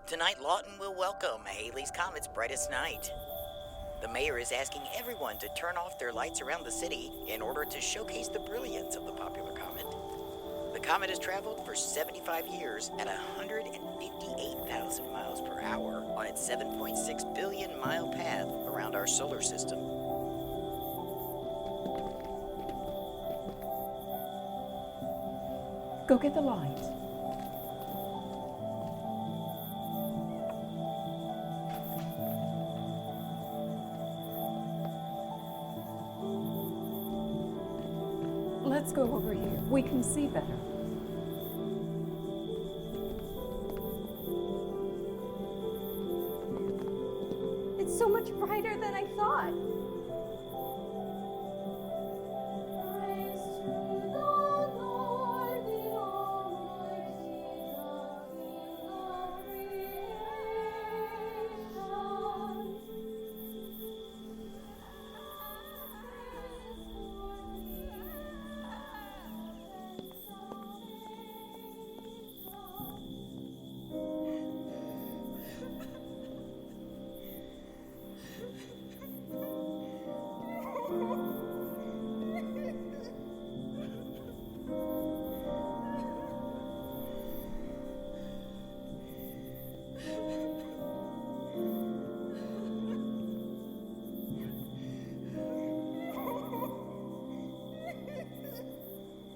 Tonight, Lawton will welcome Halley's Comet's brightest night. The mayor is asking everyone to turn off their lights around the city in order to showcase the brilliance of the popular comet. The comet has traveled for 75 years at 158,000 miles per hour on its 7.6 billion mile path around our solar system. Go get the light. Let's go over here. We can see better. It's so much brighter than I thought.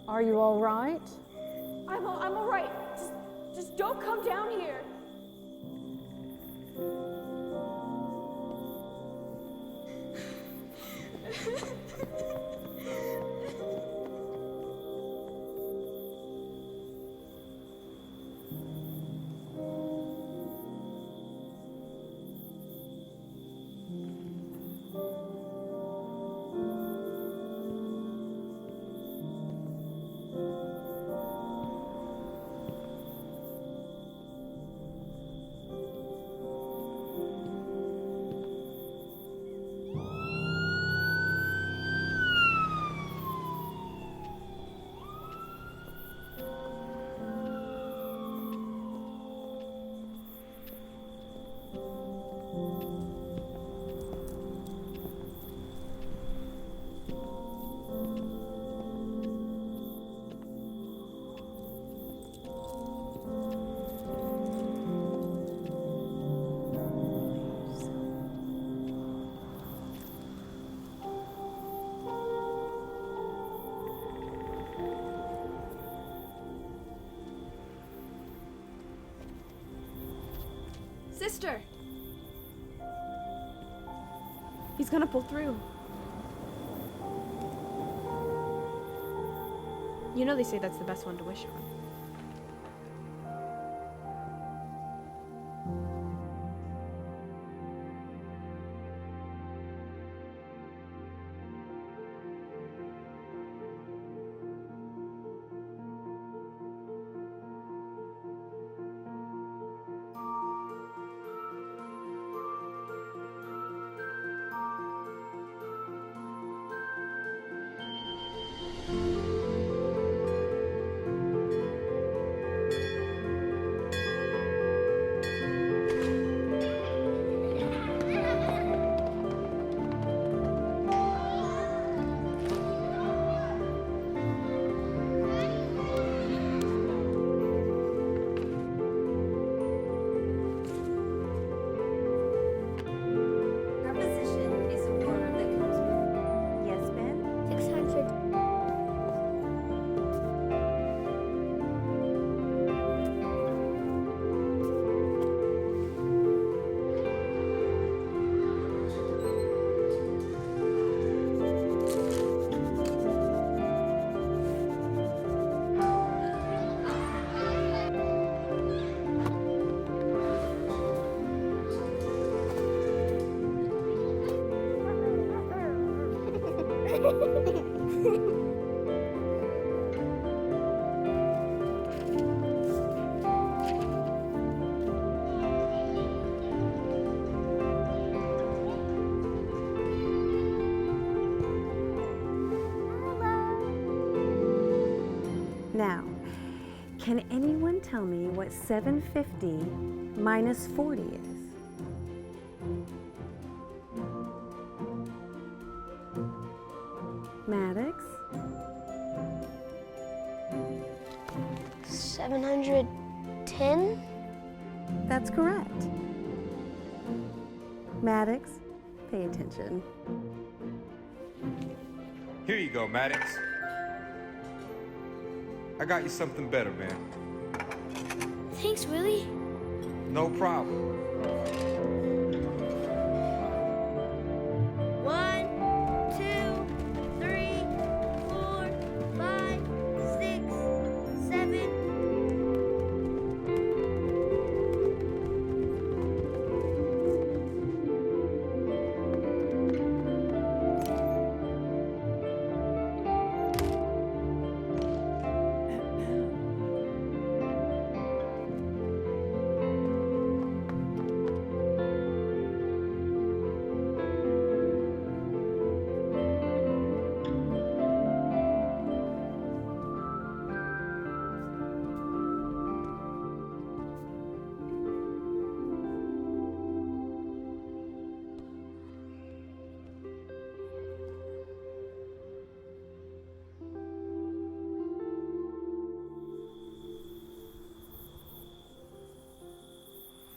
Are you all right? I'm all right. Just don't come down here. Sister! He's gonna pull through. You know they say that's the best one to wish on. Can anyone tell me what 750 minus 40 is? Maddox? 710? That's correct. Maddox, pay attention. Here you go, Maddox. I got you something better, man. Thanks, Willie. No problem. 1, 2, 3, 4, 5, 6, 7.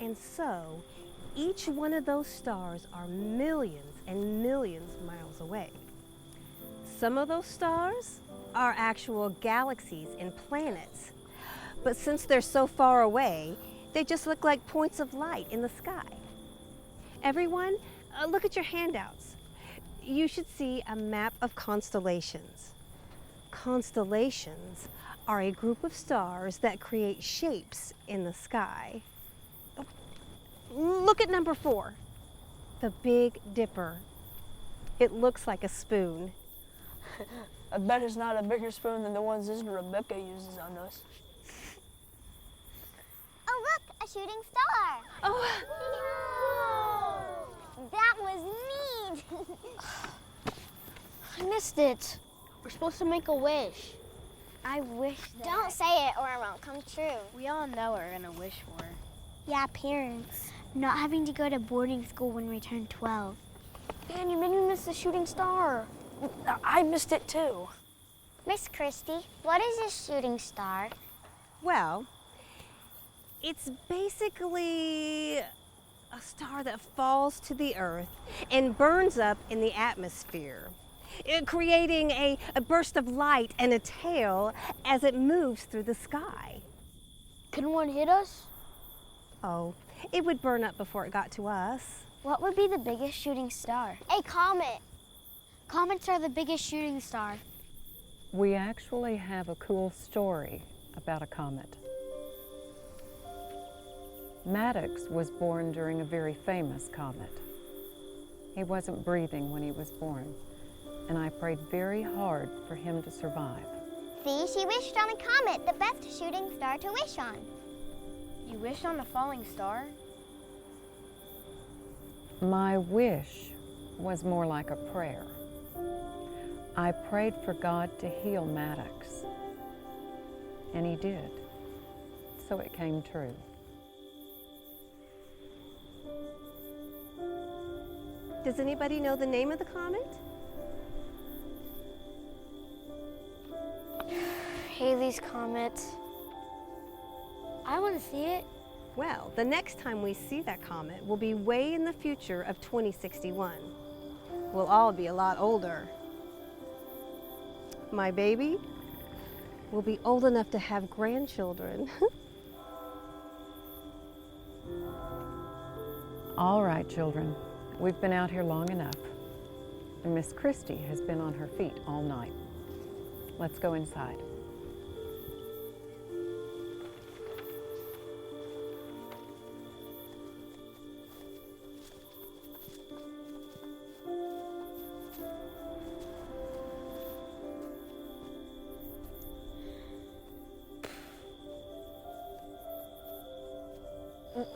And so, each one of those stars are millions and millions miles away. Some of those stars are actual galaxies and planets. But since they're so far away, they just look like points of light in the sky. Everyone, look at your handouts. You should see a map of constellations. Constellations are a group of stars that create shapes in the sky. Look at number 4, the Big Dipper. It looks like a spoon. I bet it's not a bigger spoon than the ones Sister Rebecca uses on us. Oh, look, a shooting star. Oh, That was neat. I missed it. We're supposed to make a wish. I wish that. Don't say it or it won't come true. We all know what we're gonna wish for. Yeah, parents. Not having to go to boarding school when we turn 12. Man, you made me miss the shooting star. I missed it too. Miss Christie, what is a shooting star? well, it's basically a star that falls to the earth and burns up in the atmosphere, creating a burst of light and a tail as it moves through the sky. Couldn't one hit us? Oh, it would burn up before it got to us. What would be the biggest shooting star? A comet. Comets are the biggest shooting star. We actually have a cool story about a comet. Maddox was born during a very famous comet. He wasn't breathing when he was born, and I prayed very hard for him to survive. See, she wished on a comet, the best shooting star to wish on. You wished on a falling star? My wish was more like a prayer. I prayed for God to heal Maddox, and he did, so it came true. Does anybody know the name of the comet? Halley's Comet. I want to see it. Well, the next time we see that comet will be way in the future of 2061. We'll all be a lot older. My baby will be old enough to have grandchildren. All right, children, we've been out here long enough, and Miss Christie has been on her feet all night. Let's go inside.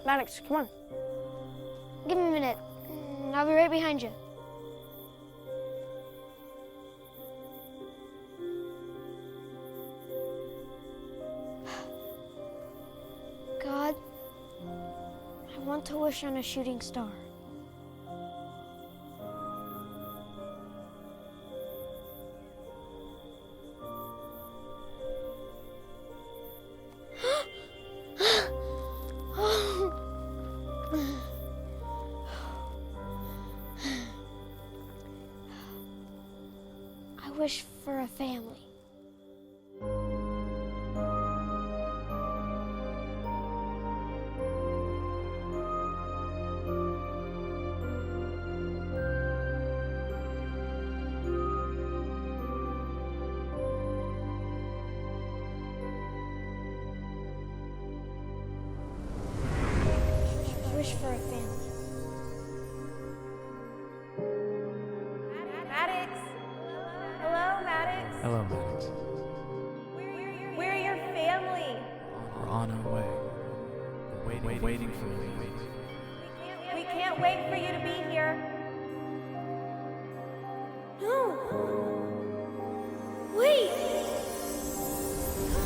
Maddox, come on. Give me a minute. I'll be right behind you. want to wish on a shooting star. I wish for a family. I wish for a family. Maddox! Hello, Maddox. Hello, Maddox. We're your family. We're on our way. We're waiting for you. We can't wait for you to be here. No! Wait!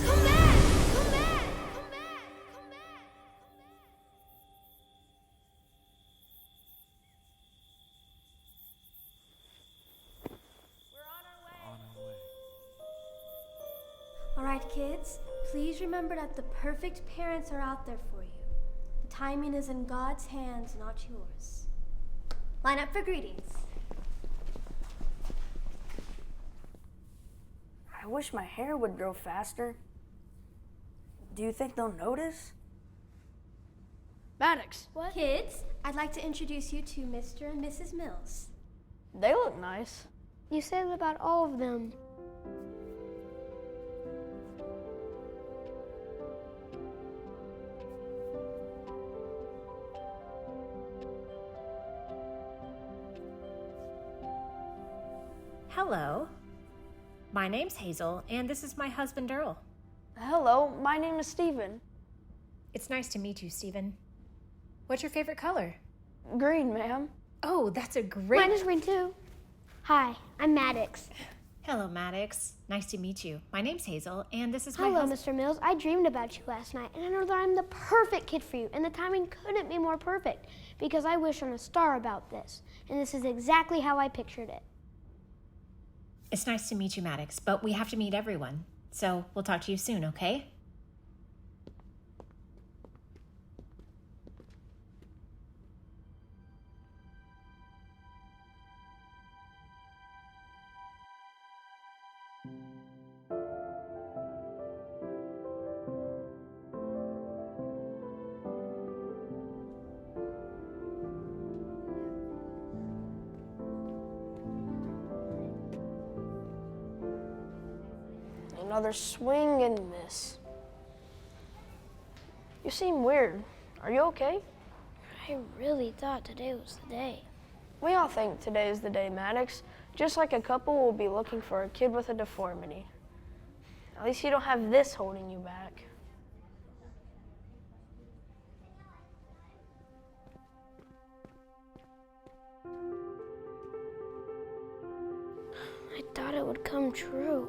Come back! Come back! Come back! Come back! On our way. All right, kids, please remember that the perfect parents are out there for you. The timing is in God's hands, not yours. Line up for greetings. I wish my hair would grow faster. Do you think they'll notice? Maddox, What? Kids, I'd like to introduce you to Mr. and Mrs. Mills. they look nice. You said it about all of them. Hello. My name's Hazel, and this is my husband, Earl. Hello, my name is Steven. It's nice to meet you, Stephen. What's your favorite color? Green, ma'am. Oh, that's a great... Mine is green too. Hi, I'm Maddox. Hello, Maddox. Nice to meet you. My name's Hazel, and this is my Hello, husband. Mr. Mills. I dreamed about you last night, and I know that I'm the perfect kid for you, and the timing couldn't be more perfect because I wish on a star about this, and this is exactly how I pictured it. It's nice to meet you, Maddox, but we have to meet everyone. So we'll talk to you soon, okay? Another swing and miss. You seem weird. Are you okay? I really thought today was the day. We all think today is the day, Maddox. Just like a couple will be looking for a kid with a deformity. At least you don't have this holding you back. I thought it would come true.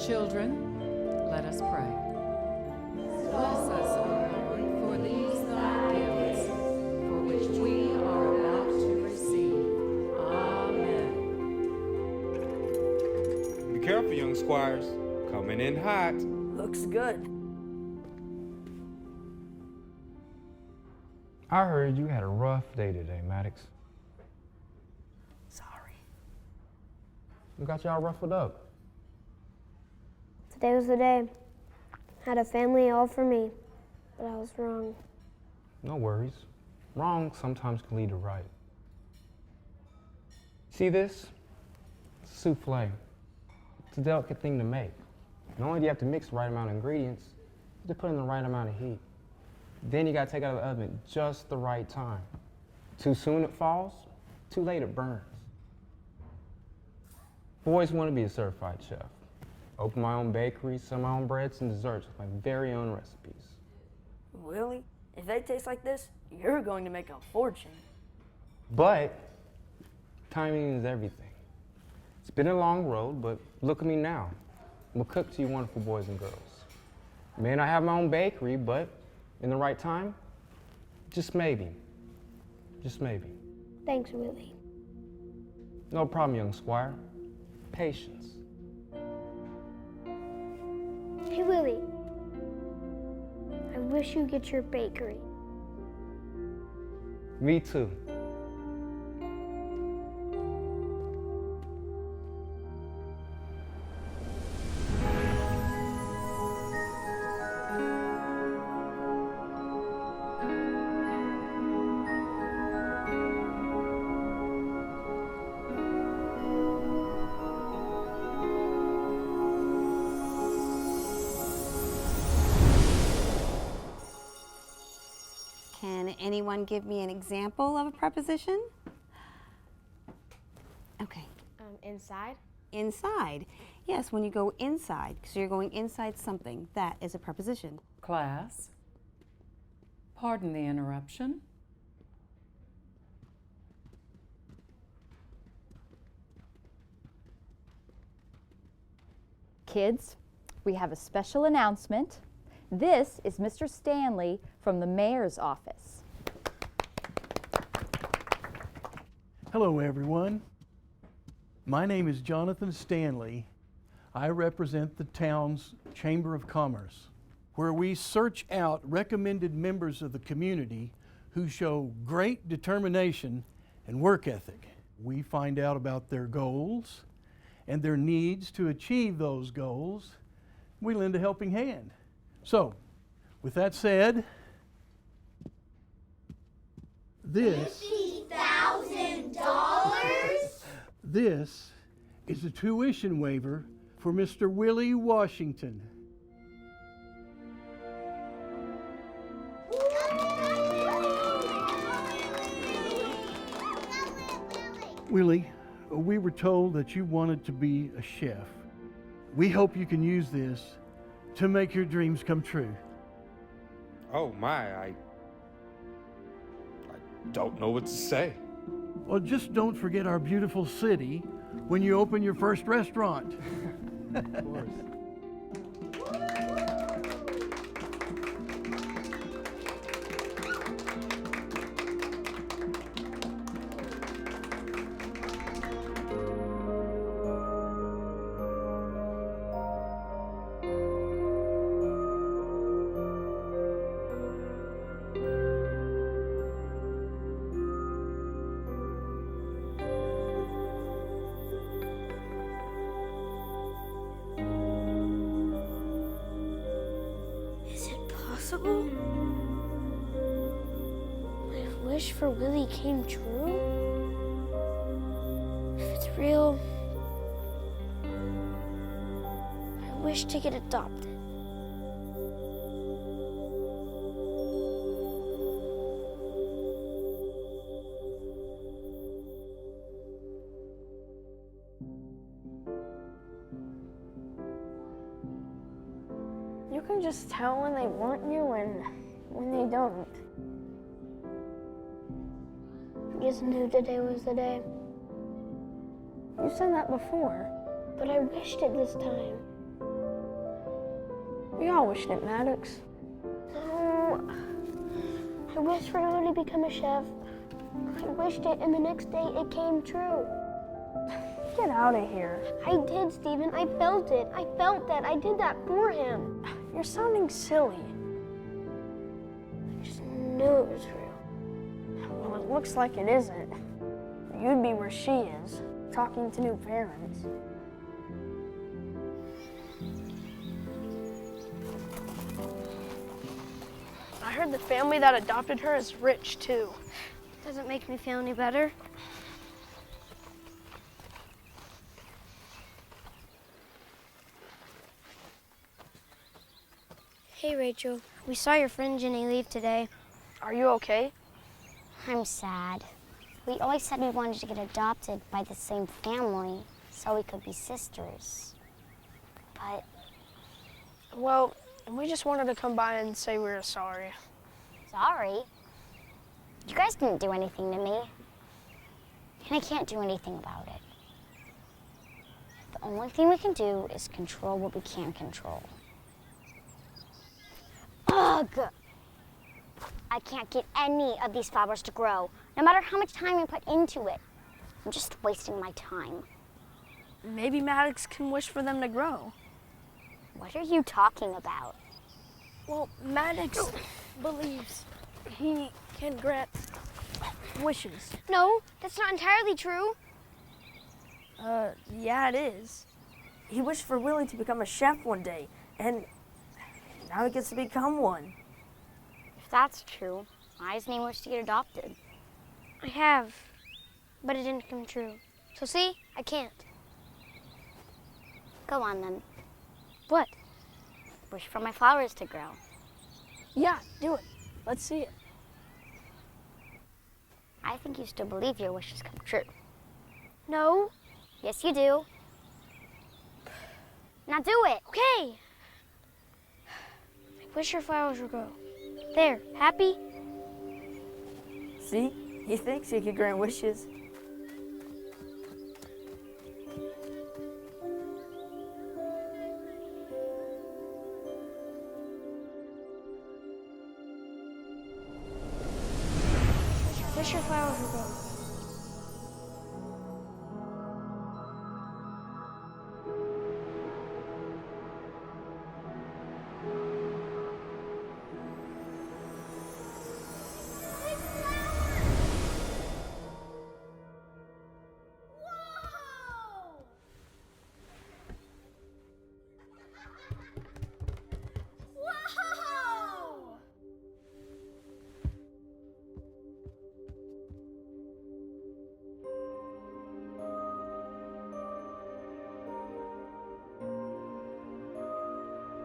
Children, let us pray. Bless us, O Lord, for these thy gifts, for which we are about to receive. Amen. Be careful, young squires. Coming in hot. Looks good. I heard you had a rough day today, Maddox. Sorry. What got y'all ruffled up? Today was the day. Had a family all for me, but I was wrong. No worries. Wrong sometimes can lead to right. See this? It's a souffle. It's a delicate thing to make. Not only do you have to mix the right amount of ingredients, you have to put in the right amount of heat. Then you gotta take it out of the oven just the right time. Too soon it falls, too late it burns. Boys want to be a certified chef. Open my own bakery, sell my own breads and desserts with my very own recipes. Willie, if they taste like this, you're going to make a fortune. But timing is everything. It's been a long road, but look at me now. I'm a cook to you wonderful boys and girls. May not have my own bakery, but in the right time, just maybe. Just maybe. Thanks, Willie. No problem, young squire. Patience. Hey, Willie. I wish you get your bakery. Me too. Can anyone give me an example of a preposition? Okay. Inside? Inside. Yes, when you go inside, so you're going inside something, that is a preposition. Class, pardon the interruption. Kids, we have a special announcement. This is Mr. Stanley from the mayor's office. Hello, everyone. My name is Jonathan Stanley. I represent the town's Chamber of Commerce, where we search out recommended members of the community who show great determination and work ethic. We find out about their goals and their needs to achieve those goals. We lend a helping hand. So, with that said, this $50,000? This is a tuition waiver for Mr. Willie Washington. Willie, we were told that you wanted to be a chef. We hope you can use this to make your dreams come true. Oh my, I don't know what to say. Well, just don't forget our beautiful city when you open your first restaurant. Of course. My wish for Willie came true? If it's real, I wish to get adopted. You can just tell when they want you and when they don't. I just knew today was the day. You said that before. But I wished it this time. We all wished it, Maddox. No. I wished for Willie to become a chef. I wished it, and the next day it came true. Get out of here. I did, Stephen. I felt it. I felt that. I did that for him. You're sounding silly. I just knew it was real. Well, it looks like it isn't. You'd be where she is, talking to new parents. I heard the family that adopted her is rich, too. Doesn't make me feel any better. Hey, Rachel. We saw your friend Jenny leave today. Are you okay? I'm sad. We always said we wanted to get adopted by the same family so we could be sisters. But Well, we just wanted to come by and say we were sorry. sorry. You guys didn't do anything to me. And I can't do anything about it. The only thing we can do is control what we can control. Ugh! I can't get any of these flowers to grow, no matter how much time I put into it. I'm just wasting my time. Maybe Maddox can wish for them to grow. What are you talking about? Well, Maddox believes he can grant wishes. No, that's not entirely true. Yeah, it is. He wished for Willie to become a chef one day, and now he gets to become one. If that's true, why doesn't he wish to get adopted? I have, but it didn't come true. So see, I can't. Go on then. What? Wish for my flowers to grow. Yeah, do it. Let's see it. I think you still believe your wishes come true. No. Yes, you do. Now do it. Okay. I wish your flowers would grow. There, happy? See? He thinks he can grant wishes. Wish your flowers would grow.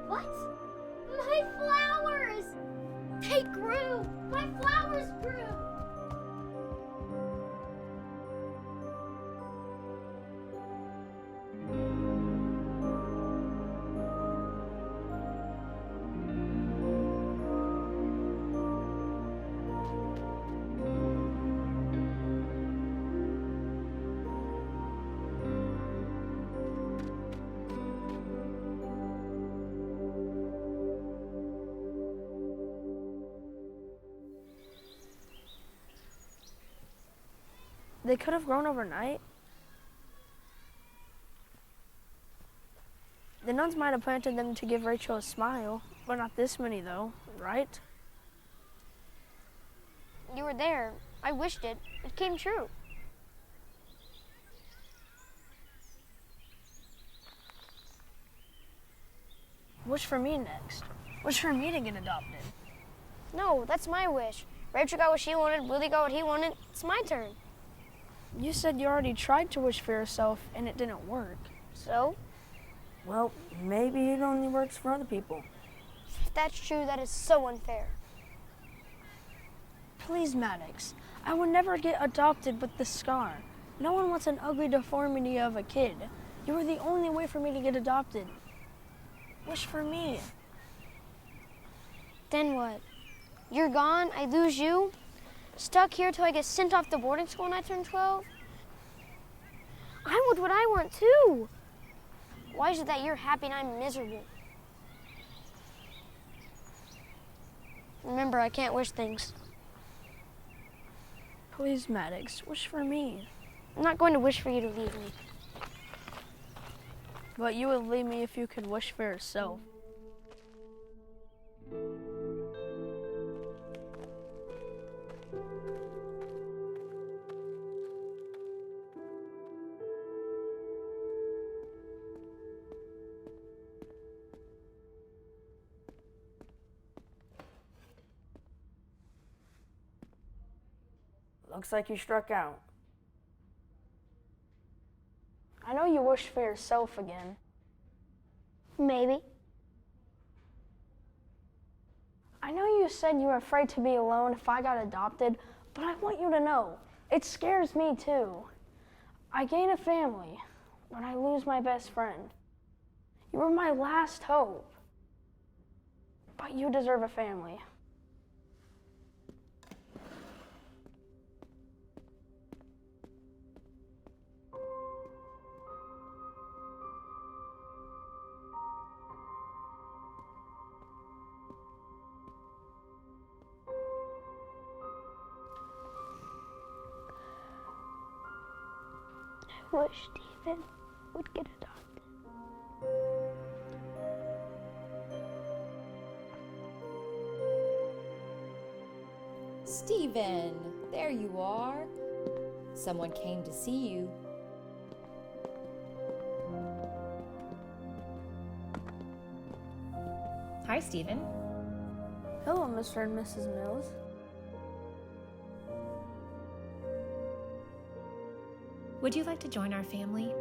What? My flowers! They grew! My flowers grew! They could have grown overnight. The nuns might have planted them to give Rachel a smile, but not this many though, right? You were there. I wished it. It came true. Wish for me next. Wish for me to get adopted. No, that's my wish. Rachel got what she wanted, Willie got what he wanted. It's my turn. You said you already tried to wish for yourself and it didn't work. So? Well, maybe it only works for other people. If that's true, that is so unfair. Please, Maddox. I would never get adopted with this scar. No one wants an ugly deformity of a kid. You are the only way for me to get adopted. Wish for me. Then what? You're gone, I lose you? Stuck here till I get sent off to boarding school when I turn 12? I want what I want too. Why is it that you're happy and I'm miserable? Remember, I can't wish things. Please, Maddox, wish for me. I'm not going to wish for you to leave me. But you would leave me if you could wish for yourself. Looks like you struck out. I know you wish for yourself again. Maybe. I know you said you were afraid to be alone if I got adopted, but I want you to know, it scares me too. I gain a family, but I lose my best friend. You were my last hope. But you deserve a family. I wish Stephen would get adopted. Stephen, there you are. Someone came to see you. Hi, Stephen. Hello, Mr. and Mrs. Mills. Would you like to join our family?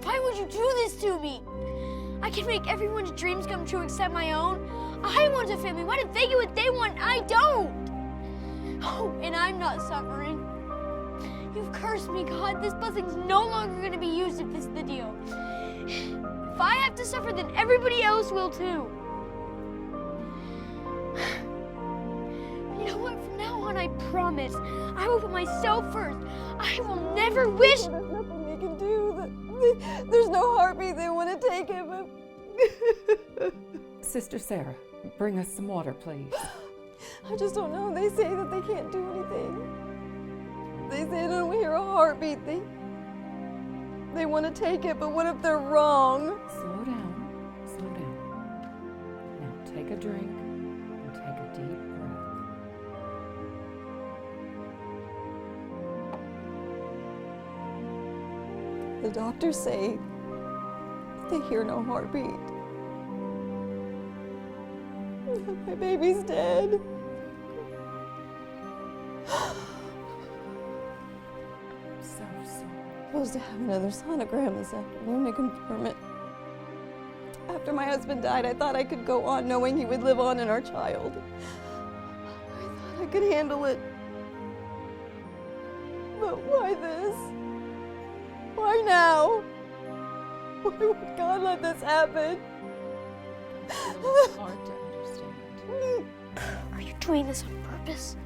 Why would you do this to me? I can make everyone's dreams come true except my own. I want a family. Why did they get what they want? I don't. Oh, and I'm not suffering. You've cursed me, God. This blessing's no longer going to be used if this is the deal. If I have to suffer, then everybody else will too. You know what? From now on, I promise, I will put myself first. I will never wish. There's nothing they can do. There's no heartbeat. They want to take him. Sister Sarah, bring us some water, please. I just don't know. They say that they can't do anything. They say they don't hear a heartbeat. They want to take it, but what if they're wrong? Slow down. Slow down. Now take a drink and take a deep breath. The doctors say they hear no heartbeat. My baby's dead. So sorry. Supposed to have another sonogram this afternoon to confirm it. After my husband died, I thought I could go on knowing he would live on in our child. I thought I could handle it. But why this? Why now? Why would God let this happen? It's hard to understand. Are you doing this on purpose?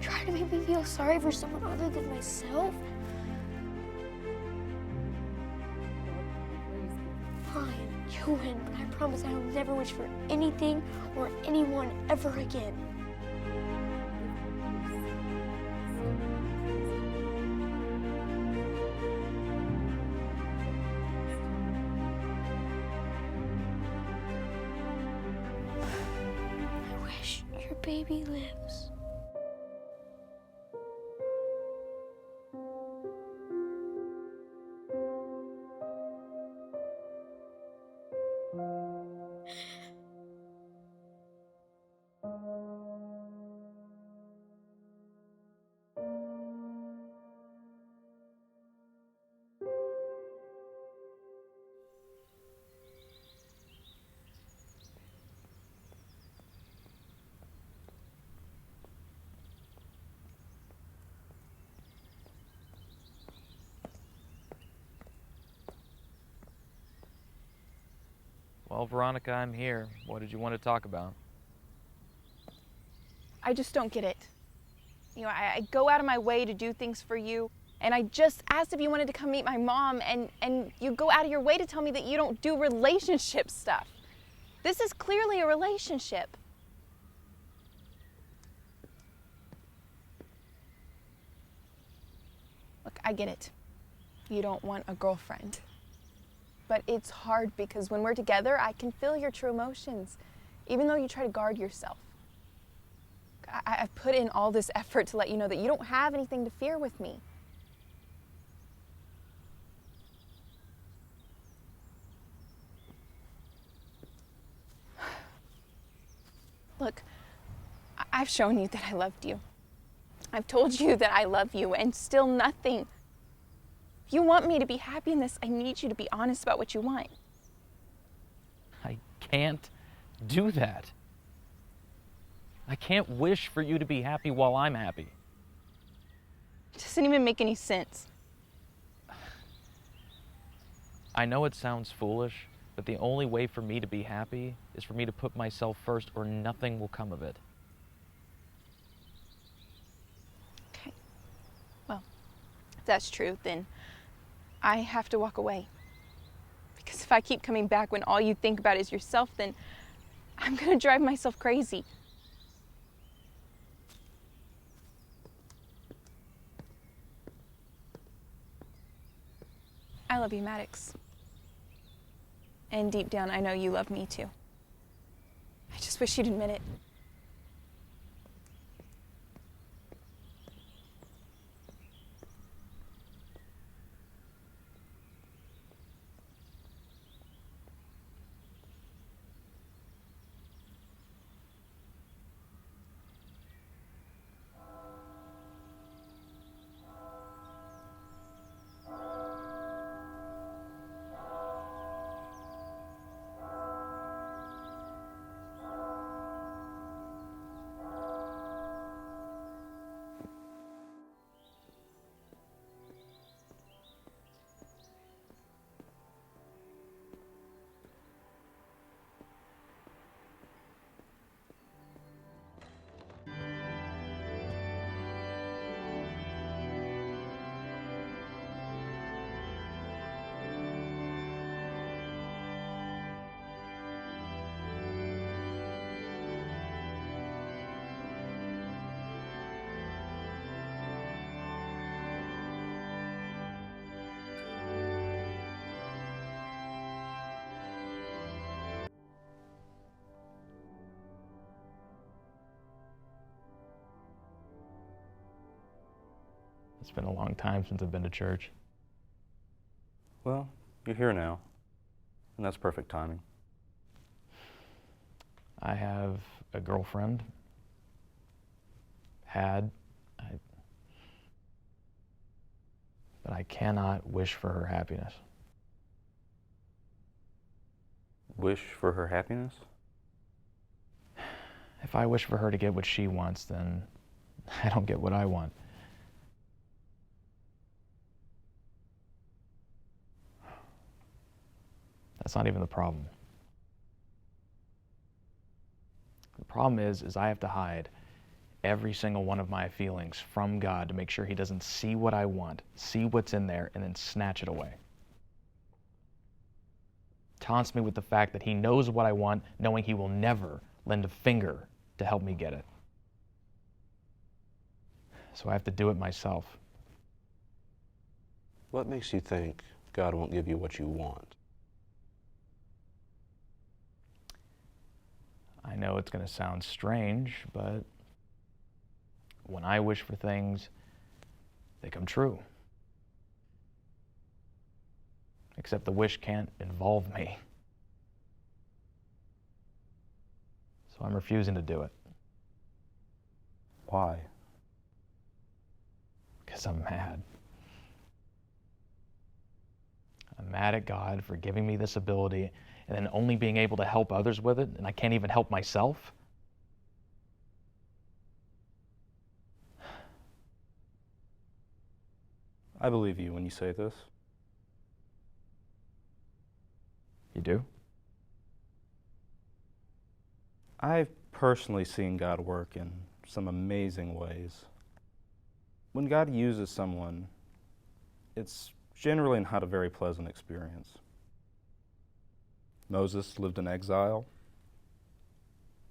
Trying to make me feel sorry for someone other than myself? Fine, you win, but I promise I will never wish for anything or anyone ever again. I wish your baby lives. Well, Veronica, I'm here. What did you want to talk about? I just don't get it. You know, I go out of my way to do things for you, and I just asked if you wanted to come meet my mom, and you go out of your way to tell me that you don't do relationship stuff. This is clearly a relationship. Look, I get it. You don't want a girlfriend. But it's hard because when we're together, I can feel your true emotions, even though you try to guard yourself. I've put in all this effort to let you know that you don't have anything to fear with me. Look, I've shown you that I loved you. I've told you that I love you, and still nothing. If you want me to be happy in this, I need you to be honest about what you want. I can't do that. I can't wish for you to be happy while I'm happy. It doesn't even make any sense. I know it sounds foolish, but the only way for me to be happy is for me to put myself first, or nothing will come of it. Okay. Well, if that's true, then I have to walk away. Because if I keep coming back when all you think about is yourself, then I'm gonna drive myself crazy. I love you, Maddox. And deep down, I know you love me too. I just wish you'd admit it. It's been a long time since I've been to church. Well, you're here now, and that's perfect timing. I have a girlfriend. But I cannot wish for her happiness. Wish for her happiness? If I wish for her to get what she wants, then I don't get what I want. That's not even the problem. The problem is I have to hide every single one of my feelings from God to make sure He doesn't see what I want, see what's in there, and then snatch it away. Taunts me with the fact that He knows what I want, knowing He will never lend a finger to help me get it. So I have to do it myself. What makes you think God won't give you what you want? I know it's going to sound strange, but when I wish for things, they come true. Except the wish can't involve me. So I'm refusing to do it. Why? Because I'm mad. I'm mad at God for giving me this ability and then only being able to help others with it, and I can't even help myself. I believe you when you say this. You do? I've personally seen God work in some amazing ways. When God uses someone, it's generally not a very pleasant experience. Moses lived in exile.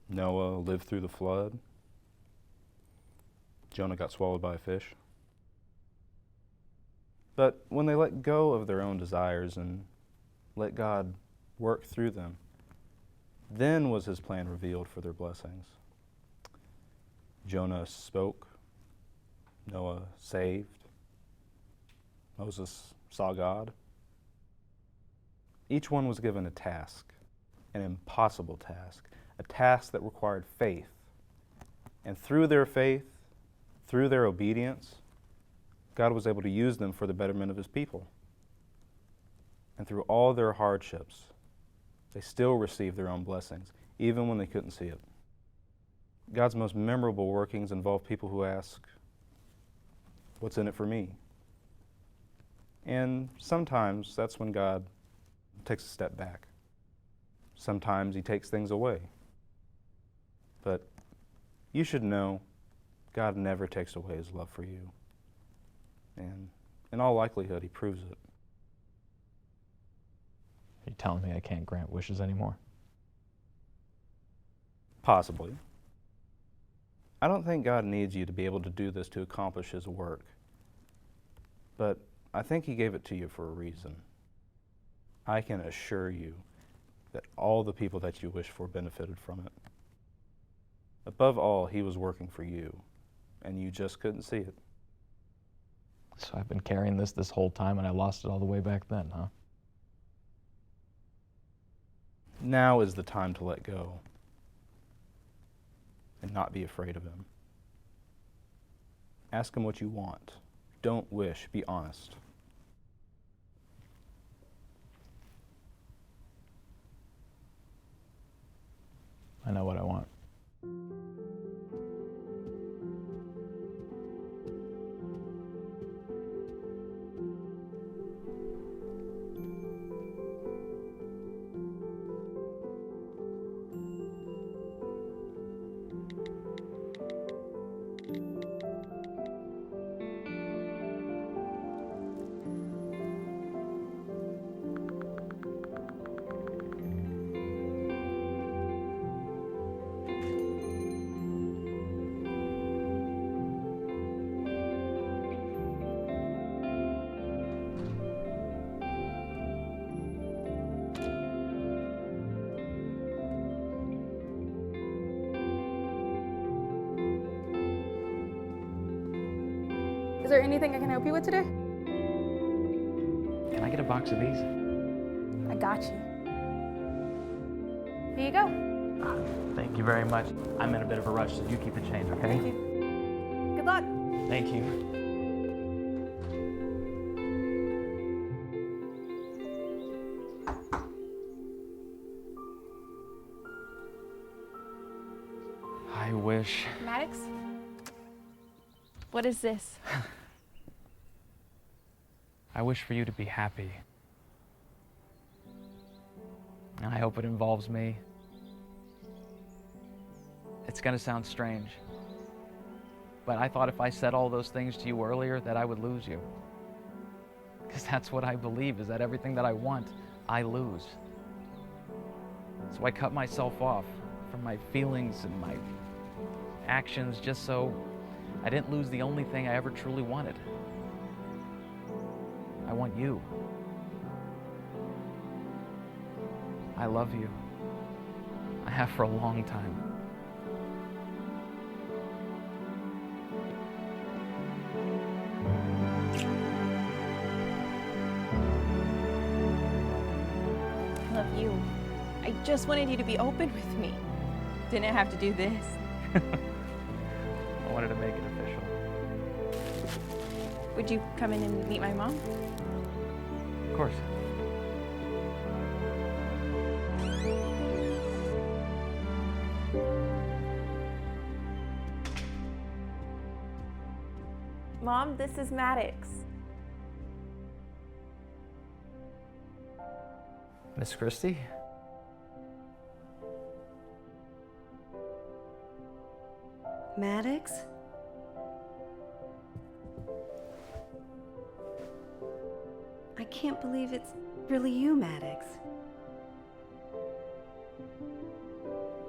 Noah lived through the flood. Jonah got swallowed by a fish. But when they let go of their own desires and let God work through them, then was his plan revealed for their blessings. Jonah spoke, Noah saved, Moses saw God. Each one was given a task, an impossible task, a task that required faith. And through their faith, through their obedience, God was able to use them for the betterment of his people. And through all their hardships, they still received their own blessings, even when they couldn't see it. God's most memorable workings involve people who ask, "What's in it for me?" And sometimes that's when God takes a step back. Sometimes he takes things away. But you should know God never takes away his love for you. And in all likelihood, he proves it. Are you telling me I can't grant wishes anymore? Possibly. I don't think God needs you to be able to do this to accomplish his work. But I think he gave it to you for a reason. I can assure you that all the people that you wish for benefited from it. Above all, he was working for you, and you just couldn't see it. So I've been carrying this whole time, and I lost it all the way back then, huh? Now is the time to let go and not be afraid of him. Ask him what you want. Don't wish, be honest. I know what I want. Is there anything I can help you with today? Can I get a box of these? I got you. Here you go. Thank you very much. I'm in a bit of a rush, so you keep the change, okay? Thank you. Good luck. Thank you. I wish... Maddox? What is this? I wish for you to be happy. And I hope it involves me. It's gonna sound strange, but I thought if I said all those things to you earlier that I would lose you. Because that's what I believe, is that everything that I want, I lose. So I cut myself off from my feelings and my actions just so I didn't lose the only thing I ever truly wanted. I want you. I love you. I have for a long time. I love you. I just wanted you to be open with me. Didn't have to do this. I wanted to make it official. Would you come in and meet my mom? Of course. Mom, this is Maddox. Miss Christie? Maddox? I can't believe it's really you, Maddox.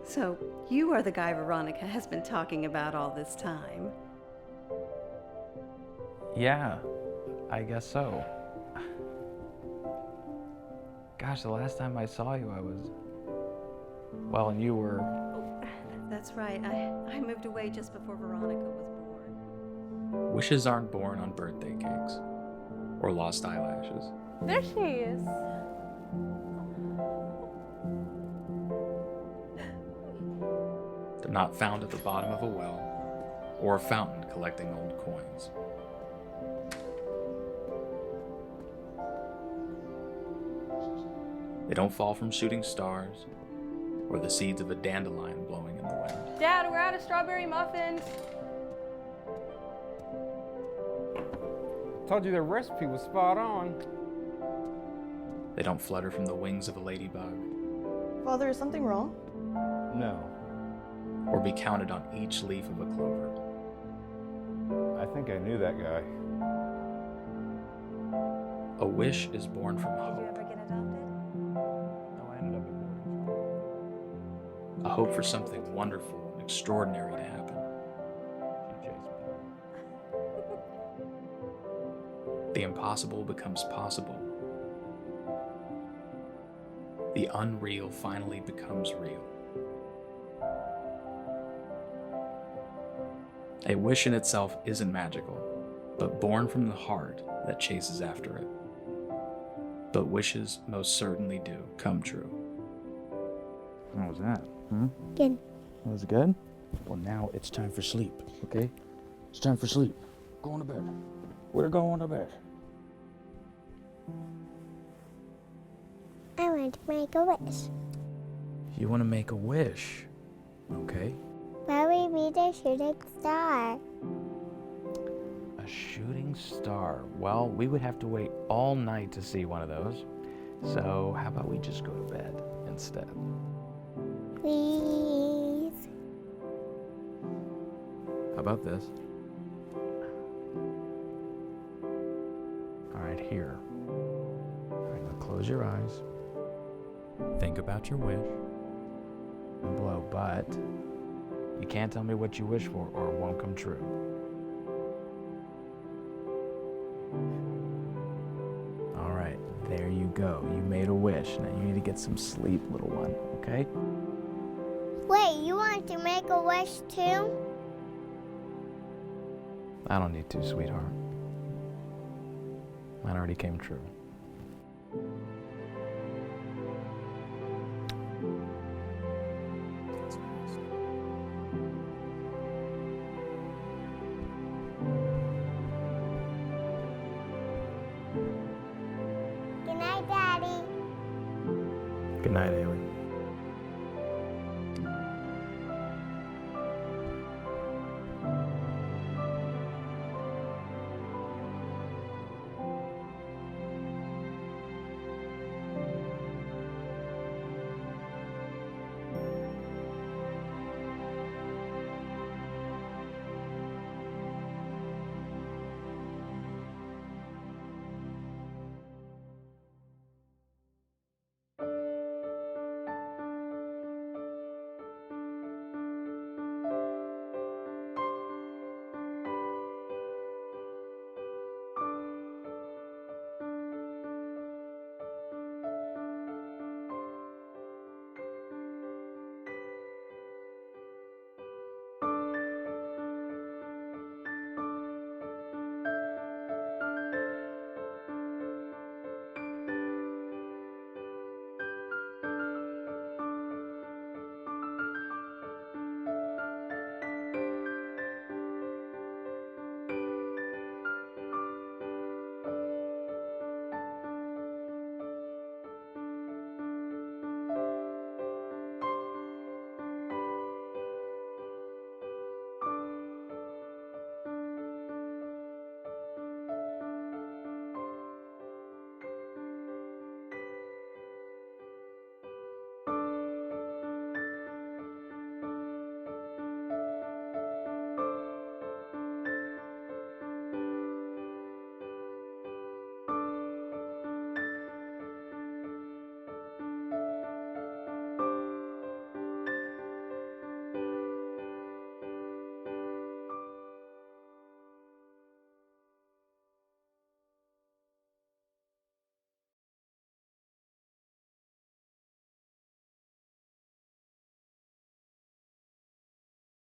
So, you are the guy Veronica has been talking about all this time. Yeah, I guess so. Gosh, the last time I saw you, I was... Well, and you were... That's right. I moved away just before Veronica was born. Wishes aren't born on birthday cakes or lost eyelashes. There she is. They're not found at the bottom of a well or a fountain collecting old coins. They don't fall from shooting stars or the seeds of a dandelion blowing in the wind. Dad, we're out of strawberry muffins. Told you the recipe was spot on. They don't flutter from the wings of a ladybug Father, is something wrong? No. or be counted on each leaf of a clover. I think I knew that guy. A wish is born from Did you hope. ever get adopted? No, I ended up at boarding school. A hope for something wonderful and extraordinary to happen. She chased me. The impossible becomes possible. The unreal finally becomes real. A wish in itself isn't magical, but born from the heart that chases after it. But wishes most certainly do come true. How was that? Good. That was good? Well, now it's time for sleep, okay? It's time for sleep. Going to bed. We're going to bed. I want to make a wish. You want to make a wish, okay? Why would we be the shooting star? A shooting star. Well, we would have to wait all night to see one of those. So how about we just go to bed instead? Please. How about this? All right, here. All right, now close your eyes. Think about your wish. And blow, but you can't tell me what you wish for or it won't come true. All right, there you go. You made a wish. Now you need to get some sleep, little one, okay? Wait, you want to make a wish too? I don't need to, sweetheart. Mine already came true. Good night, Daddy. Good night, Haley.